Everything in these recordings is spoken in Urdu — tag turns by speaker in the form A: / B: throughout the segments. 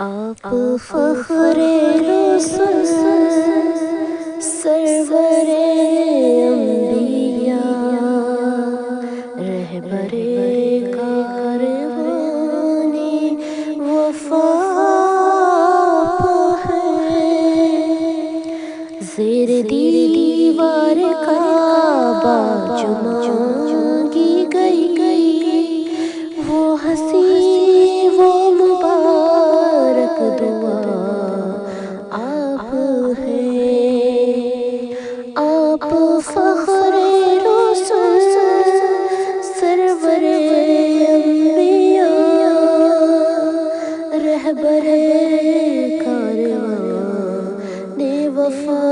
A: آپ فخر رسل سرور انبیاء رہبر کاروان وفا ہیں، زیر دیوار کعبہ جو مانگی گئی وہ حسین وہ مبارک دعا آپ ہیں۔ آپ فخر رسل سرور انبیاء رہبر کاروان وفا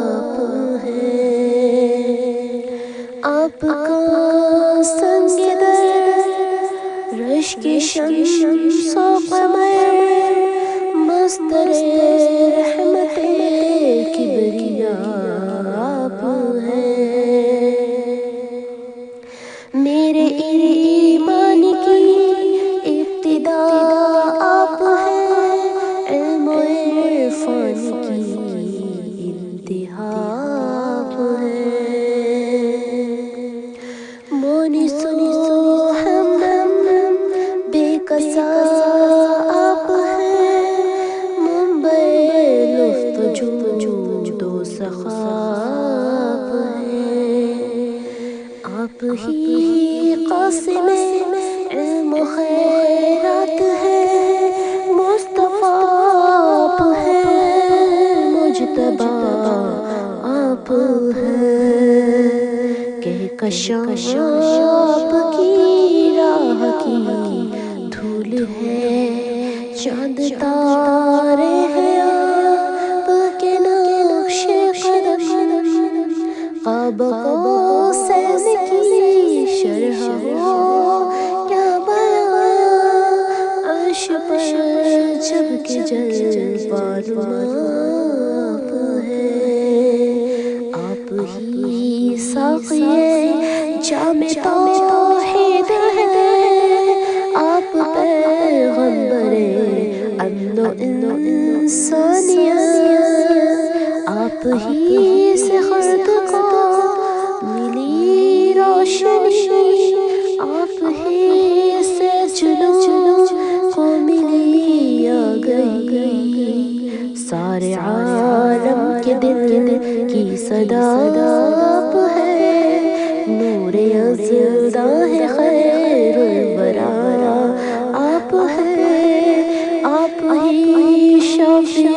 A: آپ ہیں۔ آپ کا سنگ در رشک شمس و قمر مصدر رحمت کبریا آپ ہیں۔ میرے ایمان کی ابتدا آپ ہیں، علم و عرفان کی انتہا آپ ہیں۔ مونس و ہمدم بے کسا آپ ہیں، منبع لطف و جود و سخا آپ ہیں۔ آپ ہی قاسم علم و خیرات ہیں، مصطفیٰ آپ ہیں، مجتبیٰ آپ ہیں۔ کہکشاں آپ کی راہ کی دھول ہے، چاند تارے ہیں آپ کے نقش قدم، قاب قوسین کی شرح ہو کیا بیان، عرش پر جب کہ جلوہ نما آپ ہیں۔ آپ ہی ساقی جام توحید ہیں، آپ پیغمبر امن و انسانیت، آپ ہی سے خلق کو ملی روشنی، آپ ہی سے جنوں کو ملی آگہی، سارے عالم کے دل کی صدا آپ ہے، نور یزداں ہے خیر الورا آپ ہے۔ آپ ہی شافع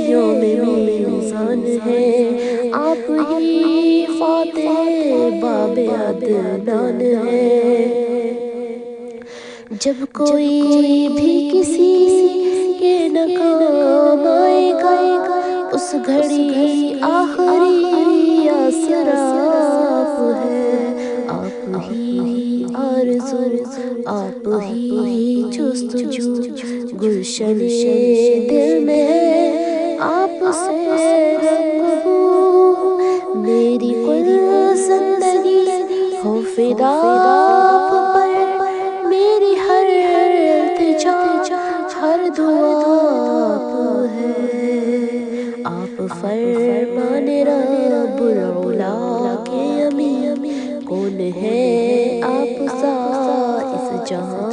A: یوم میزان ہے، آپ ہی فاتح باب عدنان ہے۔ جب کوئی بھی کسی کے نہ کام آئے گا، اس گھڑی آخری آسرا آپ ہے۔ آپ ہی آرزو آپ ہی جستجو گلشن دل میں ہے، آپ سے رنگ بو میری کل زندگی ہو فدا آپ پر، میری ہر التجا ہر دعا آپ ہے۔ آپ فرمان رب العلا کے امین، کون ہے آپ سا اس جہاں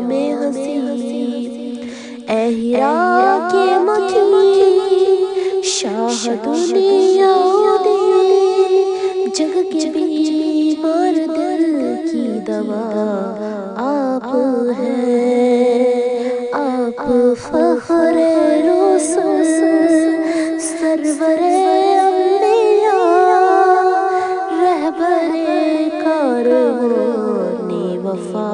A: میں حسین، اے ہیرا کے مکین شاہ دنیا و دین، جگ کے بیمار دل کی دوا آپ ہیں۔ آپ فخر رسل سرور انبیاء رہبر کاروان وفا